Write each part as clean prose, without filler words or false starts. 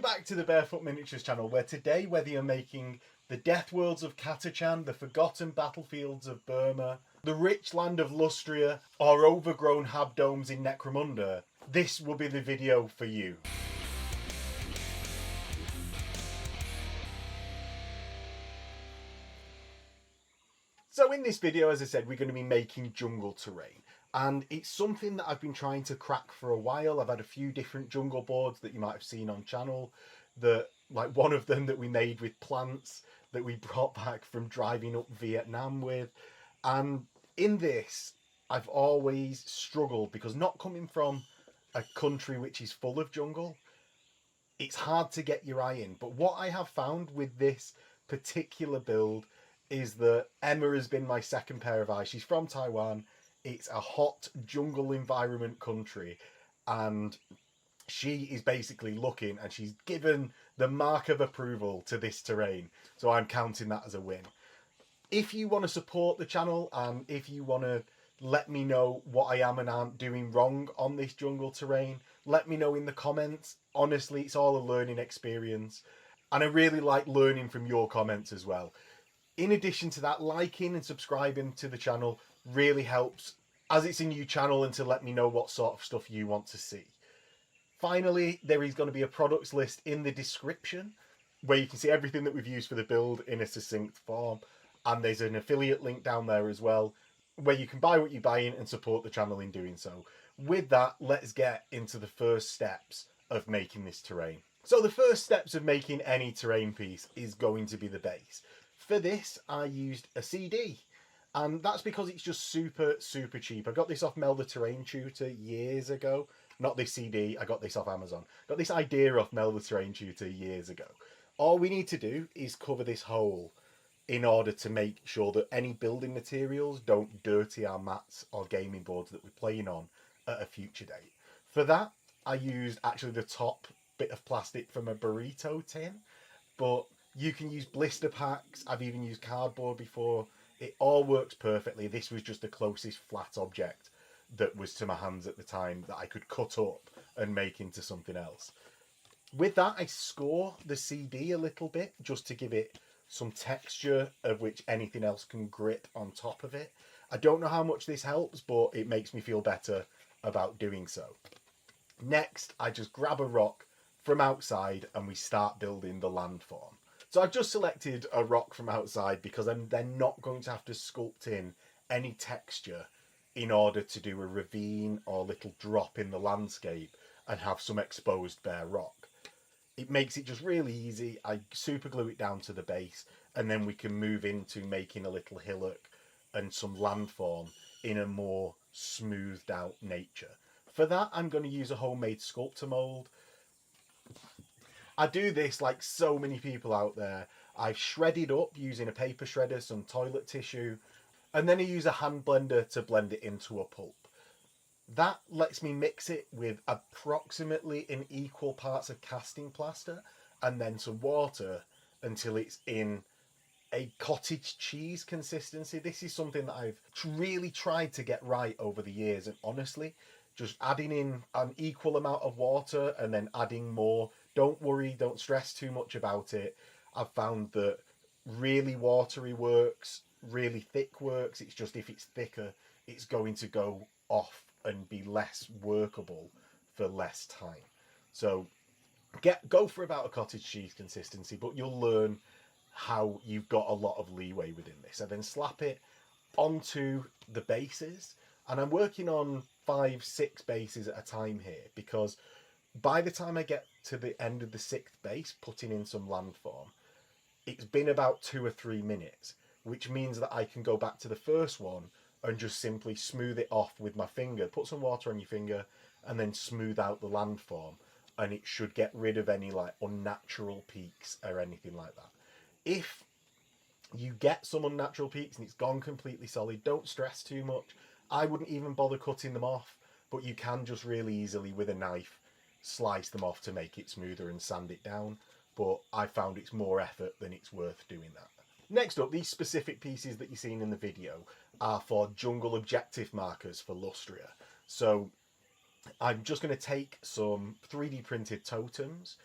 Welcome back to the Bearfoot Miniatures channel, where today, whether you're making the death worlds of Katachan, the forgotten battlefields of Burma, the rich land of Lustria, or overgrown habdomes in Necromunda, this will be the video for you. So in this video, as I said, we're going to be making jungle terrain. And it's something that I've been trying to crack for a while. I've had a few different jungle boards that you might have seen on channel. Like one of them that we made with plants that we brought back from driving up Vietnam with. And in this, I've always struggled because not coming from a country which is full of jungle, it's hard to get your eye in. But what I have found with this particular build is that Emma has been my second pair of eyes. She's from Taiwan. It's a hot jungle environment country, and she is basically looking, and she's given the mark of approval to this terrain. So I'm counting that as a win. If you want to support the channel, and if you want to let me know what I am and aren't doing wrong on this jungle terrain, let me know in the comments. Honestly, it's all a learning experience, and I really like learning from your comments as well. In addition to that, liking and subscribing to the channel really helps, as it's a new channel, and to let me know what sort of stuff you want to see. Finally, there is going to be a products list in the description where you can see everything that we've used for the build in a succinct form, and there's an affiliate link down there as well where you can buy what you're buying and support the channel in doing so. With that, let's get into the first steps of making this terrain. So the first steps of making any terrain piece is going to be the base. For this, I used a CD, and that's because it's just super cheap. I got this off Mel the Terrain Tutor years ago. Not this CD, I got this off Amazon. Got this idea off Mel the Terrain Tutor years ago. All we need to do is cover this hole in order to make sure that any building materials don't dirty our mats or gaming boards that we're playing on at a future date. For that, I used actually the top bit of plastic from a burrito tin, but you can use blister packs. I've even used cardboard before. It all works perfectly. This was just the closest flat object that was to my hands at the time that I could cut up and make into something else. With that, I score the CD a little bit just to give it some texture of which anything else can grip on top of it. I don't know how much this helps, but it makes me feel better about doing so. Next, I just grab a rock from outside and we start building the landform. So I've just selected a rock from outside because I'm then not going to have to sculpt in any texture in order to do a ravine or little drop in the landscape and have some exposed bare rock. It makes it just really easy. I super glue it down to the base, and then we can move into making a little hillock and some landform in a more smoothed out nature. For that, I'm going to use a homemade sculptamould. I do this like so many people out there. I've shredded up using a paper shredder, some toilet tissue, and then I use a hand blender to blend it into a pulp. That lets me mix it with approximately in equal parts of casting plaster and then some water until it's in a cottage cheese consistency. This is something that I've really tried to get right over the years, and honestly, just adding in an equal amount of water and then adding more. Don't worry, don't stress too much about it. I've found that really watery works, really thick works. It's just if it's thicker, it's going to go off and be less workable for less time. So go for about a cottage cheese consistency, but you'll learn how you've got a lot of leeway within this. I then slap it onto the bases, and I'm working on 5-6 bases at a time here because by the time I get to the end of the 6th base, putting in some landform, it's been about 2 or 3 minutes, which means that I can go back to the first one and just simply smooth it off with my finger. Put some water on your finger and then smooth out the landform, and it should get rid of any like unnatural peaks or anything like that. If you get some unnatural peaks and it's gone completely solid, don't stress too much. I wouldn't even bother cutting them off, but you can just really easily with a knife slice them off to make it smoother and sand it down. But I found it's more effort than it's worth doing that. Next up, these specific pieces that you're seeing in the video are for jungle objective markers for Lustria. So I'm just going to take some 3D printed totems,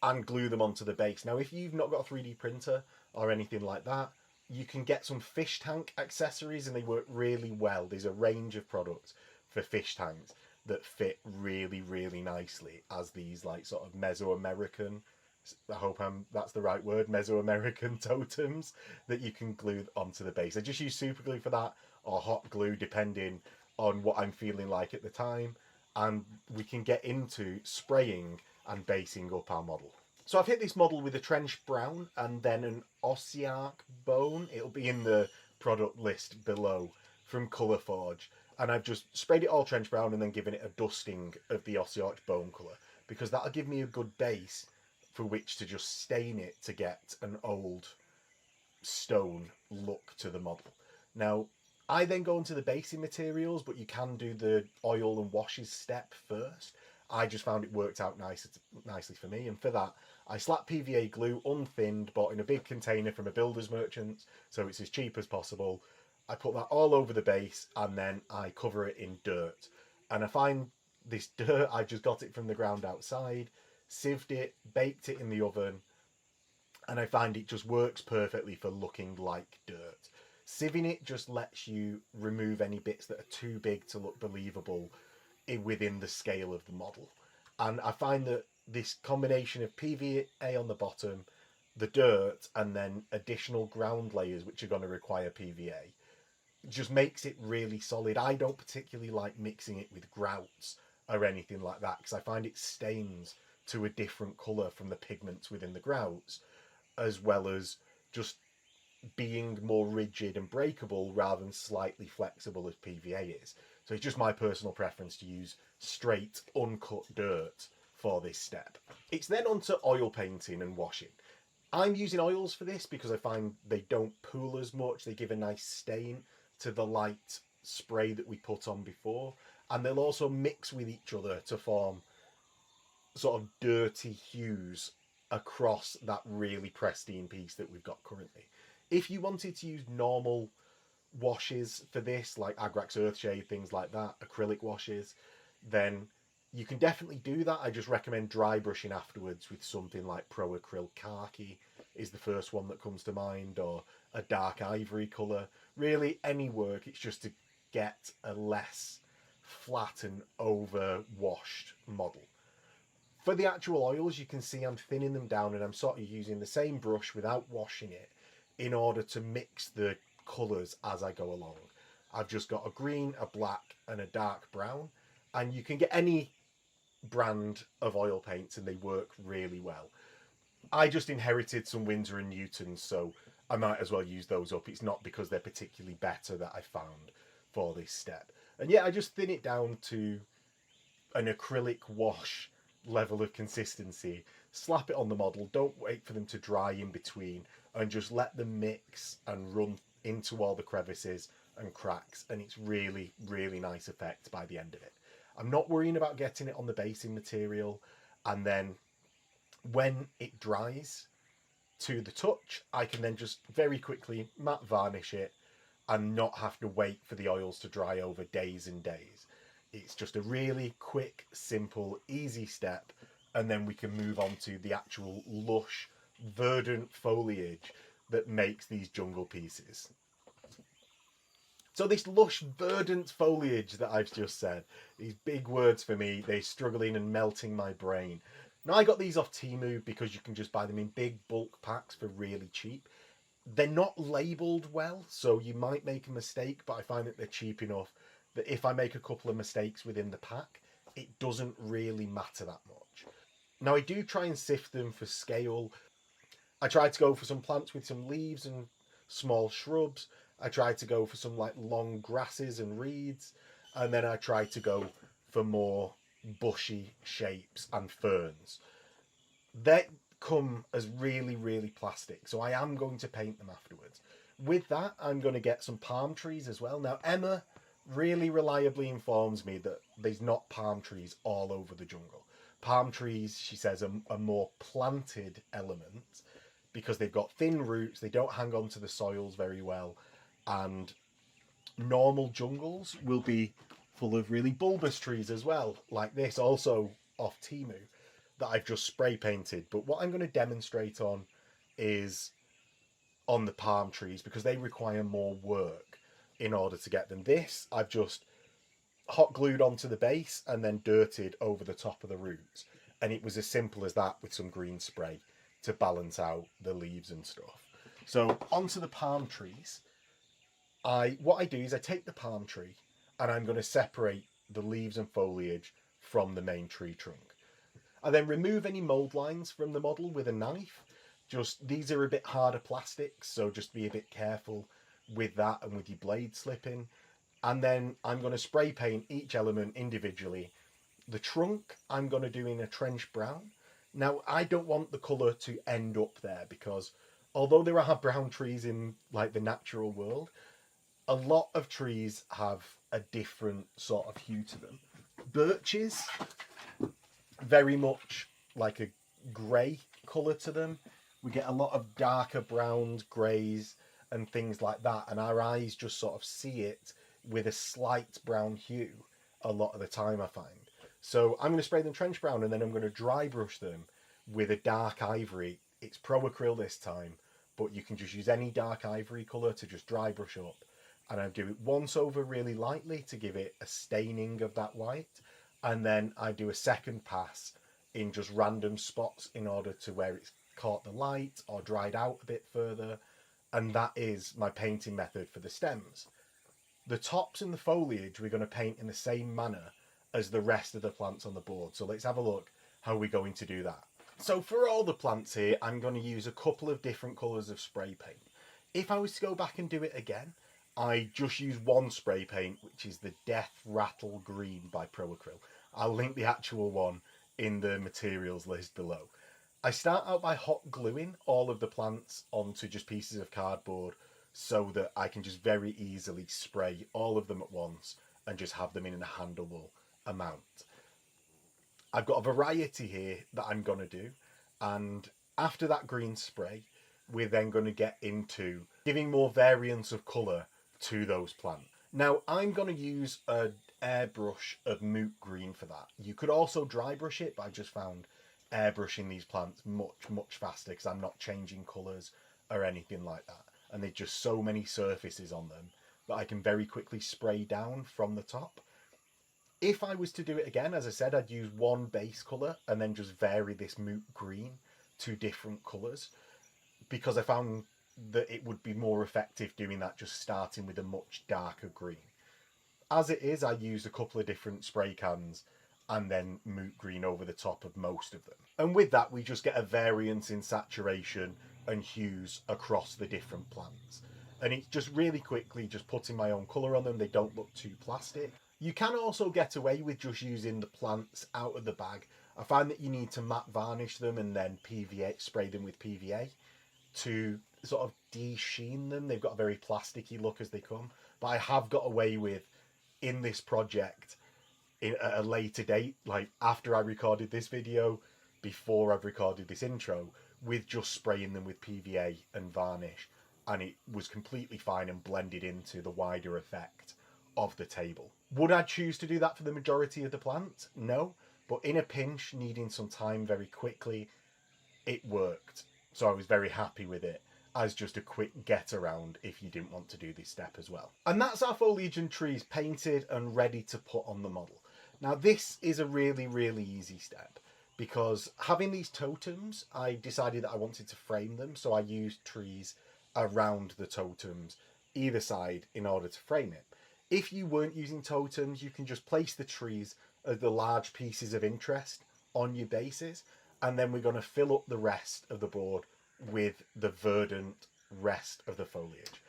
and glue them onto the base. Now, if you've not got a 3D printer or anything like that, you can get some fish tank accessories and they work really well. There's a range of products for fish tanks that fit really, really nicely as these like sort of Mesoamerican, I hope that's the right word, Mesoamerican totems that you can glue onto the base. I just use super glue for that or hot glue depending on what I'm feeling like at the time. And we can get into spraying and basing up our model. So I've hit this model with a trench brown and then an Ossiarch bone. It'll be in the product list below from Colourforge. And I've just sprayed it all trench brown and then given it a dusting of the Ossiarch bone colour, because that'll give me a good base for which to just stain it to get an old stone look to the model. Now, I then go into the basing materials, but you can do the oil and washes step first. I just found it worked out nicely for me, and for that I slapped PVA glue unthinned, bought in a big container from a builder's merchant, so it's as cheap as possible. I put that all over the base and then I cover it in dirt. And I find this dirt, I just got it from the ground outside, sieved it, baked it in the oven, and I find it just works perfectly for looking like dirt. Sieving it just lets you remove any bits that are too big to look believable within the scale of the model. And I find that this combination of PVA on the bottom, the dirt, and then additional ground layers which are going to require PVA just makes it really solid. I don't particularly like mixing it with grouts or anything like that because I find it stains to a different colour from the pigments within the grouts, as well as just being more rigid and breakable rather than slightly flexible as PVA is. So it's just my personal preference to use straight, uncut dirt for this step. It's then onto oil painting and washing. I'm using oils for this because I find they don't pool as much. They give a nice stain to the light spray that we put on before. And they'll also mix with each other to form sort of dirty hues across that really pristine piece that we've got currently. If you wanted to use normal washes for this, like Agrax Earthshade, things like that, acrylic washes, then you can definitely do that. I just recommend dry brushing afterwards with something like Pro Acryl Khaki is the first one that comes to mind, or a Dark Ivory colour. Really, any work, it's just to get a less flat and over-washed model. For the actual oils, you can see I'm thinning them down and I'm sort of using the same brush without washing it in order to mix the colours as I go along. I've just got a green, a black and a dark brown, and you can get any brand of oil paints and they work really well. I just inherited some Winsor & Newtons, so I might as well use those up. It's not because they're particularly better that I found for this step. And yeah, I just thin it down to an acrylic wash level of consistency, slap it on the model, don't wait for them to dry in between, and just let them mix and run into all the crevices and cracks, and it's really, really nice effect by the end of it. I'm not worrying about getting it on the basing material, and then when it dries to the touch, I can then just very quickly matte varnish it and not have to wait for the oils to dry over days and days. It's just a really quick, simple, easy step, and then we can move on to the actual lush, verdant foliage that makes these jungle pieces. So this lush, verdant foliage that I've just said, these big words for me, they're struggling and melting my brain. Now, I got these off Temu because you can just buy them in big bulk packs for really cheap. They're not labelled well, so you might make a mistake, but I find that they're cheap enough that if I make a couple of mistakes within the pack, it doesn't really matter that much. Now, I do try and sift them for scale. I tried to go for some plants with some leaves and small shrubs. I tried to go for some like long grasses and reeds, and then I tried to go for more bushy shapes and ferns. They come as really, really plastic, so I am going to paint them afterwards. With that, I'm going to get some palm trees as well. Now, Emma really reliably informs me that there's not palm trees all over the jungle. Palm trees, she says, are more planted element because they've got thin roots, they don't hang on to the soils very well, and normal jungles will be full of really bulbous trees as well, like this, also off Temu. that I've just spray painted, but what I'm going to demonstrate on is on the palm trees because they require more work in order to get them. This I've just hot glued onto the base and then dirted over the top of the roots, and it was as simple as that with some green spray to balance out the leaves and stuff. So onto the palm trees, what I do is I take the palm tree and I'm going to separate the leaves and foliage from the main tree trunk. I then remove any mould lines from the model with a knife. Just, these are a bit harder plastics, so just be a bit careful with that and with your blade slipping. And then I'm going to spray paint each element individually. The trunk I'm going to do in a trench brown. Now, I don't want the colour to end up there because although there are brown trees in like the natural world, a lot of trees have a different sort of hue to them. Birches, very much like a grey colour to them. We get a lot of darker browns, greys and things like that, and our eyes just sort of see it with a slight brown hue a lot of the time, I find. So I'm going to spray them trench brown and then I'm going to dry brush them with a dark ivory. It's pro acryl this time, but you can just use any dark ivory colour to just dry brush up. And I do it once over really lightly to give it a staining of that white, and then I do a second pass in just random spots in order to where it's caught the light or dried out a bit further, and that is my painting method for the stems. The tops and the foliage we're going to paint in the same manner as the rest of the plants on the board, so let's have a look how we're going to do that. So for all the plants here, I'm going to use a couple of different colours of spray paint. If I was to go back and do it again, I just use one spray paint, which is the Death Rattle Green by Pro Acryl. I'll link the actual one in the materials list below. I start out by hot gluing all of the plants onto just pieces of cardboard so that I can just very easily spray all of them at once and just have them in a handleable amount. I've got a variety here that I'm going to do, and after that green spray, we're then going to get into giving more variance of colour to those plants. Now, I'm going to use an airbrush of Moot green for that. You could also dry brush it, but I just found airbrushing these plants much faster because I'm not changing colours or anything like that. And there's just so many surfaces on them that I can very quickly spray down from the top. If I was to do it again, as I said, I'd use one base colour and then just vary this Moot green to different colours, because I found that it would be more effective doing that just starting with a much darker green. As it is, I use a couple of different spray cans and then Moot green over the top of most of them. And with that, we just get a variance in saturation and hues across the different plants. And it's just really quickly just putting my own colour on them. They don't look too plastic. You can also get away with just using the plants out of the bag. I find that you need to matte varnish them and then PVA, spray them with PVA to sort of de-sheen them. They've got a very plasticky look as they come. But I have got away with, in this project, at a later date, like after I recorded this video, before I've recorded this intro, with just spraying them with PVA and varnish, and it was completely fine and blended into the wider effect of the table. Would I choose to do that for the majority of the plant? No, but in a pinch, needing some time very quickly, it worked. So I was very happy with it as just a quick get around if you didn't want to do this step as well. And that's our foliage and trees painted and ready to put on the model. Now this is a really easy step, because having these totems, I decided that I wanted to frame them, so I used trees around the totems either side in order to frame it. If you weren't using totems, you can just place the trees as the large pieces of interest on your bases, and then we're going to fill up the rest of the board with the verdant rest of the foliage.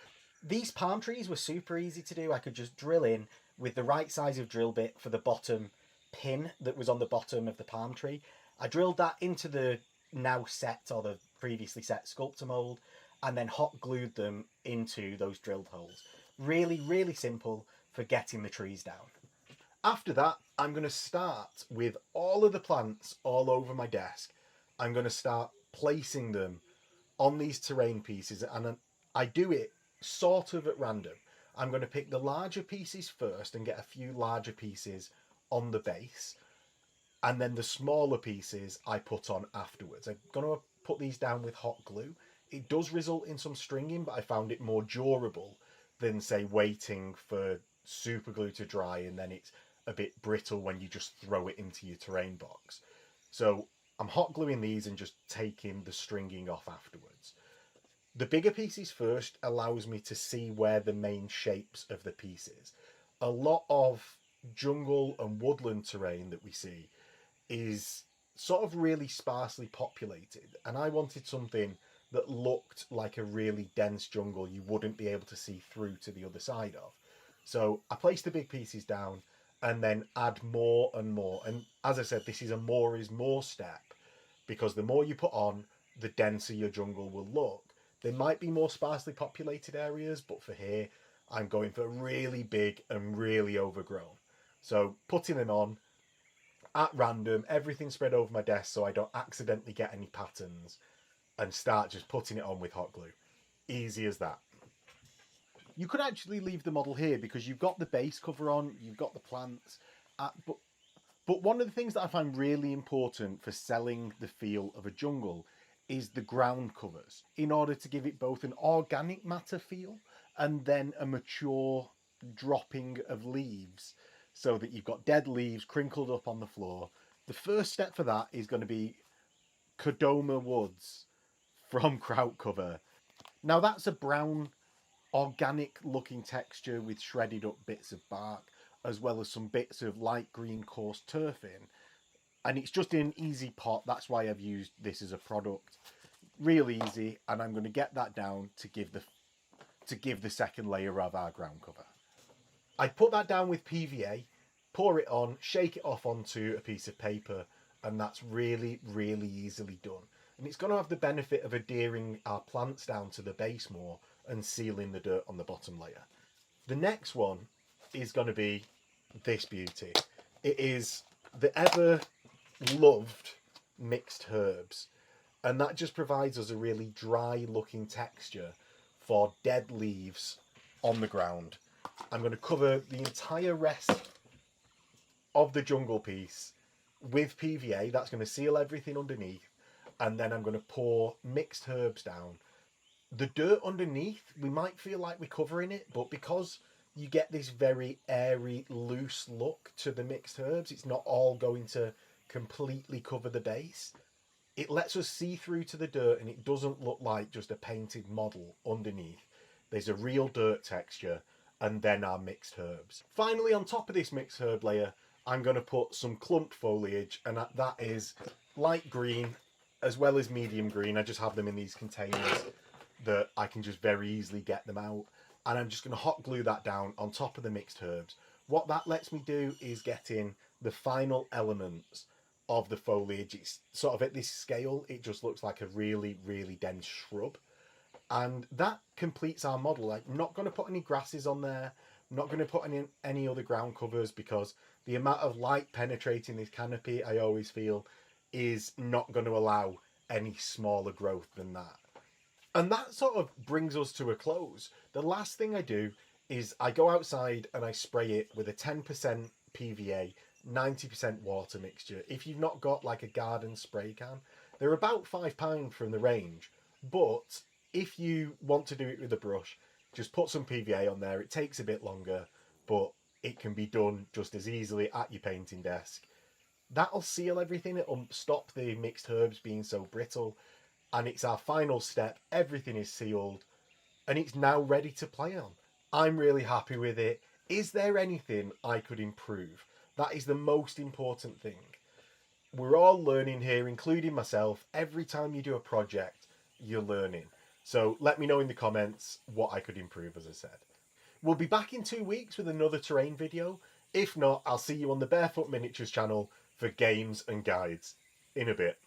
These palm trees were super easy to do. I could just drill in with the right size of drill bit for the bottom pin that was on the bottom of the palm tree. I drilled that into the now set, or the previously set sculptamould, and then hot glued them into those drilled holes. Really simple for getting the trees down. After that, I'm going to start with all of the plants all over my desk. I'm going to start placing them on these terrain pieces, and I do it sort of at random. I'm going to pick the larger pieces first and get a few larger pieces on the base. and then the smaller pieces I put on afterwards. I'm going to put these down with hot glue. It does result in some stringing, but I found it more durable than, say, waiting for super glue to dry and then it's a bit brittle when you just throw it into your terrain box. So I'm hot gluing these and just taking the stringing off afterwards. The bigger pieces first allows me to see where the main shapes of the piece is. A lot of jungle and woodland terrain that we see is sort of really sparsely populated, and I wanted something that looked like a really dense jungle you wouldn't be able to see through to the other side of. So I placed the big pieces down and then add more and more. And as I said, this is a more is more step, because the more you put on, the denser your jungle will look. There might be more sparsely populated areas, but for here, I'm going for really big and really overgrown. So putting them on at random, everything spread over my desk so I don't accidentally get any patterns, and start just putting it on with hot glue. Easy as that. You could actually leave the model here because you've got the base cover on, you've got the plants, but one of the things that I find really important for selling the feel of a jungle is the ground covers, in order to give it both an organic matter feel and then a mature dropping of leaves, so that you've got dead leaves crinkled up on the floor. The first step for that is going to be Kodama woods from Krout cover. Now that's a brown organic looking texture with shredded up bits of bark, as well as some bits of light green coarse turf in, and it's just in an easy pot. That's why I've used this as a product. Real easy, and I'm going to get that down to give the second layer of our ground cover. I put that down with PVA, pour it on, shake it off onto a piece of paper, and that's really, really easily done. And it's going to have the benefit of adhering our plants down to the base more and sealing the dirt on the bottom layer. The next one is going to be this beauty. It is the ever loved mixed herbs, and that just provides us a really dry looking texture for dead leaves on the ground. I'm going to cover the entire rest of the jungle piece with PVA. That's going to seal everything underneath, and then I'm going to pour mixed herbs down. The dirt underneath, we might feel like we're covering it, but because you get this very airy, loose look to the mixed herbs, it's not all going to completely cover the base. It lets us see through to the dirt, and it doesn't look like just a painted model underneath. There's a real dirt texture, and then our mixed herbs. Finally, on top of this mixed herb layer, I'm going to put some clumped foliage, and that is light green as well as medium green. I just have them in these containers that I can just very easily get them out, and I'm just going to hot glue that down on top of the mixed herbs. What that lets me do is get in the final elements of the foliage. It's sort of at this scale, it just looks like a really, really dense shrub, and that completes our model. I'm not going to put any grasses on there. I'm not going to put any other ground covers, because the amount of light penetrating this canopy, I always feel, is not going to allow any smaller growth than that. And that sort of brings us to a close. The last thing I do is I go outside and I spray it with a 10% PVA, 90% water mixture. If you've not got like a garden spray can, they're about £5 from the range. But if you want to do it with a brush, just put some PVA on there. It takes a bit longer, but it can be done just as easily at your painting desk. That'll seal everything. It'll stop the mixed herbs being so brittle. And it's our final step. Everything is sealed, and it's now ready to play on. I'm really happy with it. Is there anything I could improve? That is the most important thing. We're all learning here, including myself. Every time you do a project, you're learning. So let me know in the comments what I could improve, as I said. We'll be back in 2 weeks with another terrain video. If not, I'll see you on the Bearfoot Miniatures channel for games and guides. In a bit.